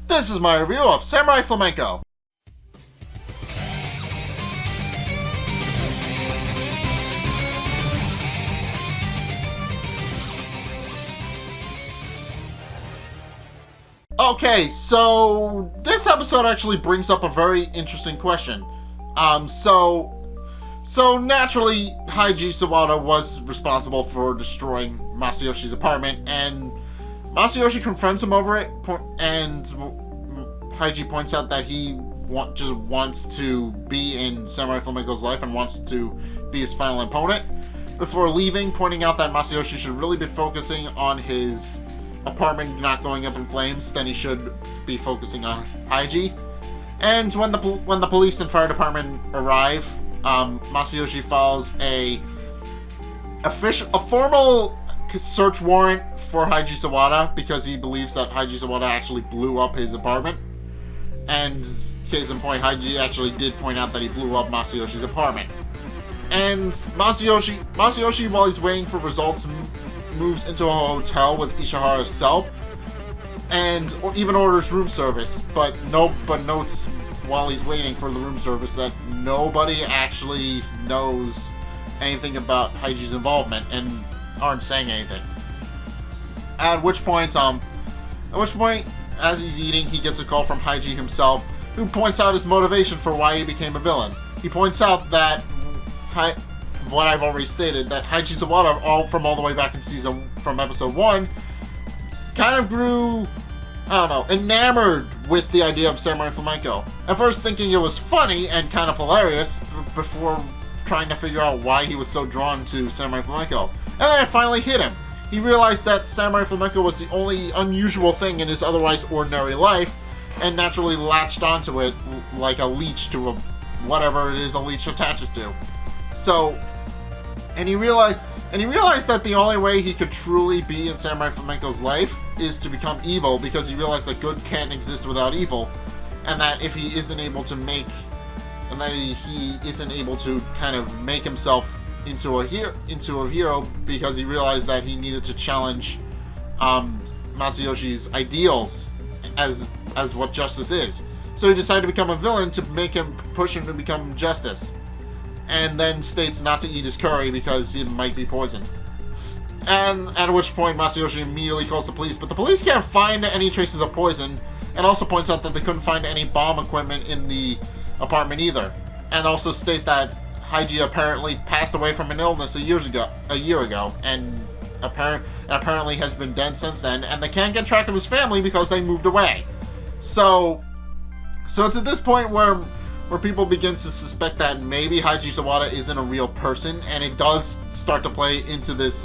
This is my review of Samurai Flamenco. Okay, so this episode actually brings up a very interesting question. So naturally, Haiji Sawada was responsible for destroying Masayoshi's apartment, and Masayoshi confronts him over it, and Haiji points out that he just wants to be in Samurai Flamenco's life and wants to be his final opponent, before leaving, pointing out that Masayoshi should really be focusing on his apartment not going up in flames, then he should be focusing on Haiji. And when the police and fire department arrive, Masayoshi files a formal search warrant for Haiji Sawada because he believes that Haiji Sawada actually blew up his apartment. And case in point, Haiji actually did point out that he blew up Masayoshi's apartment. And Masayoshi, while he's waiting for results, moves into a hotel with Ishihara herself, and even orders room service, but notes while he's waiting for the room service that nobody actually knows anything about Haiji's involvement and aren't saying anything. At which point, as he's eating, he gets a call from Haiji himself, who points out his motivation for why he became a villain. He points out that what I've already stated, that Haiji Sawada, all the way back in from episode 1, kind of grew, enamored with the idea of Samurai Flamenco. At first thinking it was funny and kind of hilarious, before trying to figure out why he was so drawn to Samurai Flamenco. And then it finally hit him. He realized that Samurai Flamenco was the only unusual thing in his otherwise ordinary life, and naturally latched onto it like a leech to whatever it is a leech attaches to. So, and he realized that the only way he could truly be in Samurai Flamenco's life is to become evil, because he realized that good can't exist without evil, and that if he isn't able to kind of make himself into a hero, because he realized that he needed to challenge Masayoshi's ideals as what justice is. So he decided to become a villain to push him to become justice. And then states not to eat his curry because it might be poisoned. And at which point Masayoshi immediately calls the police, but the police can't find any traces of poison, and also points out that they couldn't find any bomb equipment in the apartment either. And also state that Haiji apparently passed away from an illness a year ago, and apparently has been dead since then, and they can't get track of his family because they moved away. So it's at this point where people begin to suspect that maybe Haiji Sawada isn't a real person, and it does start to play into this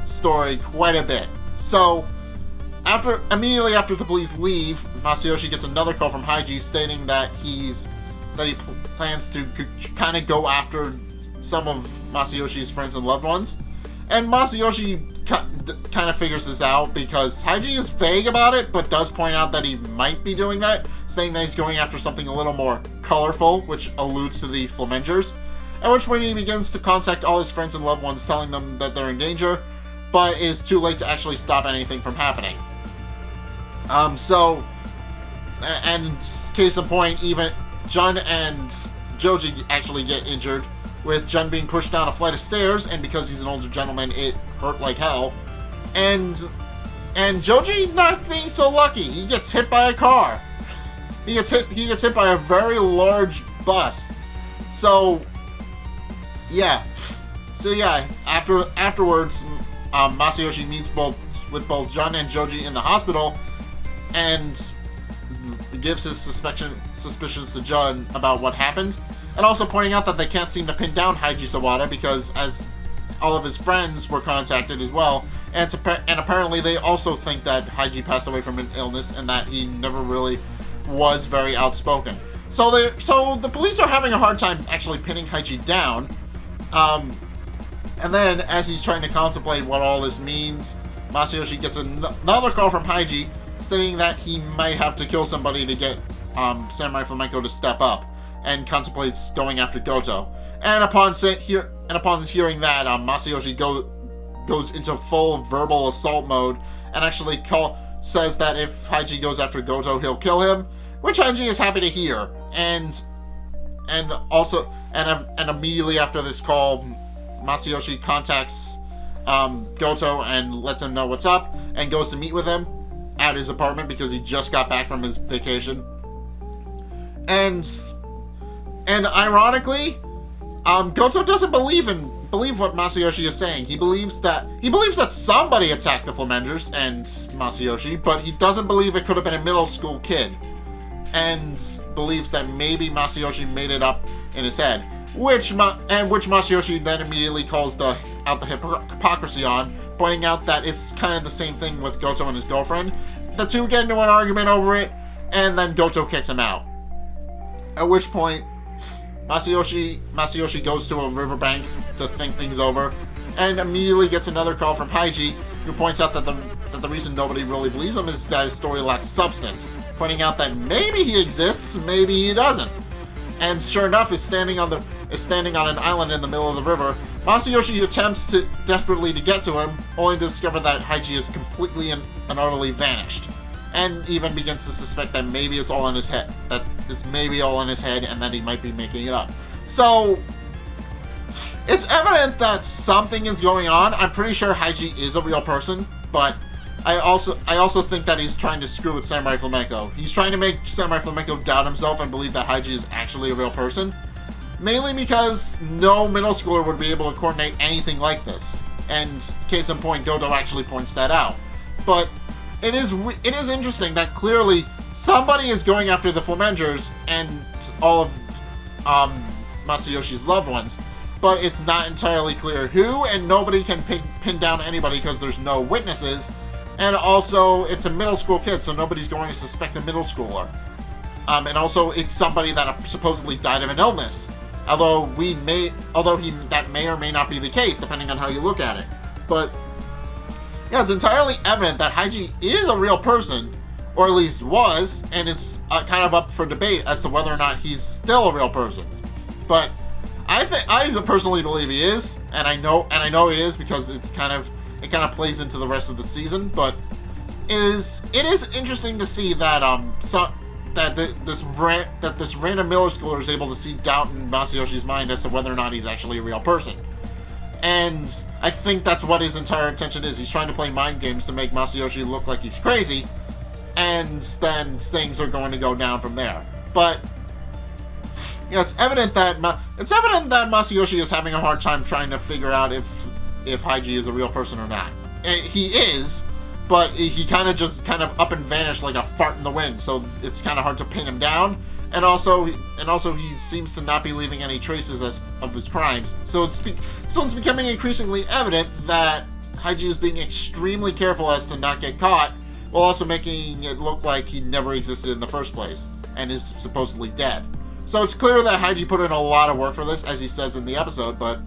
story quite a bit. So, immediately after the police leave, Masayoshi gets another call from Haiji stating that he plans to kind of go after some of Masayoshi's friends and loved ones. And Masayoshi kind of figures this out because Haiji is vague about it, but does point out that he might be doing that, saying that he's going after something a little more colorful, which alludes to the Flamengers. At which point he begins to contact all his friends and loved ones, telling them that they're in danger, but is too late to actually stop anything from happening. And case in point, even Jun and Joji actually get injured, with Jun being pushed down a flight of stairs, and because he's an older gentleman, it hurt like hell. And Joji not being so lucky, he gets hit by a car. He gets hit by a very large bus. So yeah. Afterwards, Masayoshi meets with both Jun and Joji in the hospital, and gives his suspicions to Jun about what happened, and also pointing out that they can't seem to pin down Haiji Sawada because as all of his friends were contacted as well, and apparently they also think that Haiji passed away from an illness and that he never really was very outspoken. So the police are having a hard time actually pinning Haiji down. And then as he's trying to contemplate what all this means, Masayoshi gets another call from Haiji stating that he might have to kill somebody to get Samurai Flamenco to step up, and contemplates going after Goto. And upon hearing that, Masayoshi goes into full verbal assault mode and actually says that if Haiji goes after Goto, he'll kill him, which Haiji is happy to hear. And immediately after this call, Masayoshi contacts Goto and lets him know what's up, and goes to meet with him at his apartment because he just got back from his vacation. And ironically, Goto doesn't believe what Masayoshi is saying. He believes that somebody attacked the Flamengers and Masayoshi, but he doesn't believe it could have been a middle school kid, and believes that maybe Masayoshi made it up in his head, which Masayoshi then immediately calls out the hypocrisy on, pointing out that it's kind of the same thing with Goto and his girlfriend. The two get into an argument over it, and then Goto kicks him out. At which point, Masayoshi goes to a riverbank to think things over, and immediately gets another call from Haiji, who points out that the reason nobody really believes him is that his story lacks substance, pointing out that maybe he exists, maybe he doesn't. And sure enough, is standing on an island in the middle of the river. Masayoshi attempts desperately to get to him, only to discover that Haiji is completely and utterly vanished, and even begins to suspect that maybe it's all in his head. That it's maybe all in his head, and that he might be making it up. So it's evident that something is going on. I'm pretty sure Haiji is a real person, but I also think that he's trying to screw with Samurai Flamenco. He's trying to make Samurai Flamenco doubt himself and believe that Haiji is actually a real person. Mainly because no middle schooler would be able to coordinate anything like this. And case in point, Goto actually points that out. But it is interesting that clearly somebody is going after the Flamengers and all of Masayoshi's loved ones. But it's not entirely clear who, and nobody can pin down anybody because there's no witnesses. And also, it's a middle school kid, so nobody's going to suspect a middle schooler. And also, it's somebody that supposedly died of an illness. That may or may not be the case, depending on how you look at it. But yeah, it's entirely evident that Haiji is a real person, or at least was, and it's kind of up for debate as to whether or not he's still a real person. But I personally believe he is, and I know he is because it kind of plays into the rest of the season. But it is interesting to see that this random middle schooler is able to see doubt in Masayoshi's mind as to whether or not he's actually a real person. And I think that's what his entire intention is. He's trying to play mind games to make Masayoshi look like he's crazy, and then things are going to go down from there. But yeah, it's evident that Masayoshi is having a hard time trying to figure out if Haiji is a real person or not. He is, but he kind of up and vanished like a fart in the wind, so it's kind of hard to pin him down. And also he seems to not be leaving any traces of his crimes. So it's becoming increasingly evident that Haiji is being extremely careful as to not get caught, while also making it look like he never existed in the first place and is supposedly dead. So it's clear that Haiji put in a lot of work for this, as he says in the episode, but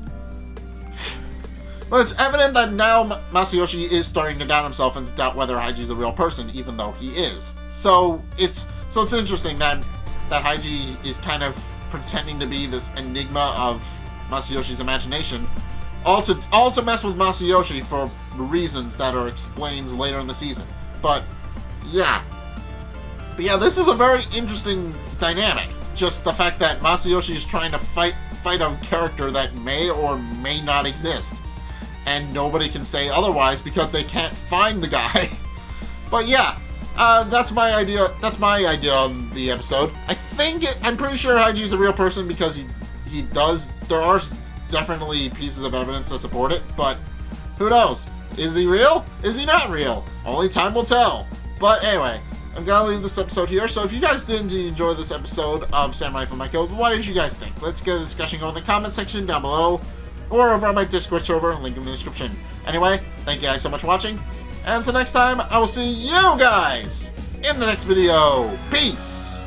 it's evident that now Masayoshi is starting to doubt himself and doubt whether Haiji is a real person, even though he is. So it's interesting that Haiji is kind of pretending to be this enigma of Masayoshi's imagination, all to mess with Masayoshi for reasons that are explained later in the season. But yeah, this is a very interesting dynamic. Just the fact that Masayoshi is trying to fight a character that may or may not exist, and nobody can say otherwise because they can't find the guy. But yeah, that's my idea. That's my idea on the episode. I'm pretty sure Haiji's a real person because he does. There are definitely pieces of evidence that support it, but who knows? Is he real? Is he not real? Only time will tell. But anyway, I'm gonna leave this episode here. So if you guys did enjoy this episode of Samurai Flamenco, what did you guys think? Let's get a discussion going in the comment section down below, or over on my Discord server, link in the description. Anyway, thank you guys so much for watching, and until next time, I will see you guys in the next video. Peace!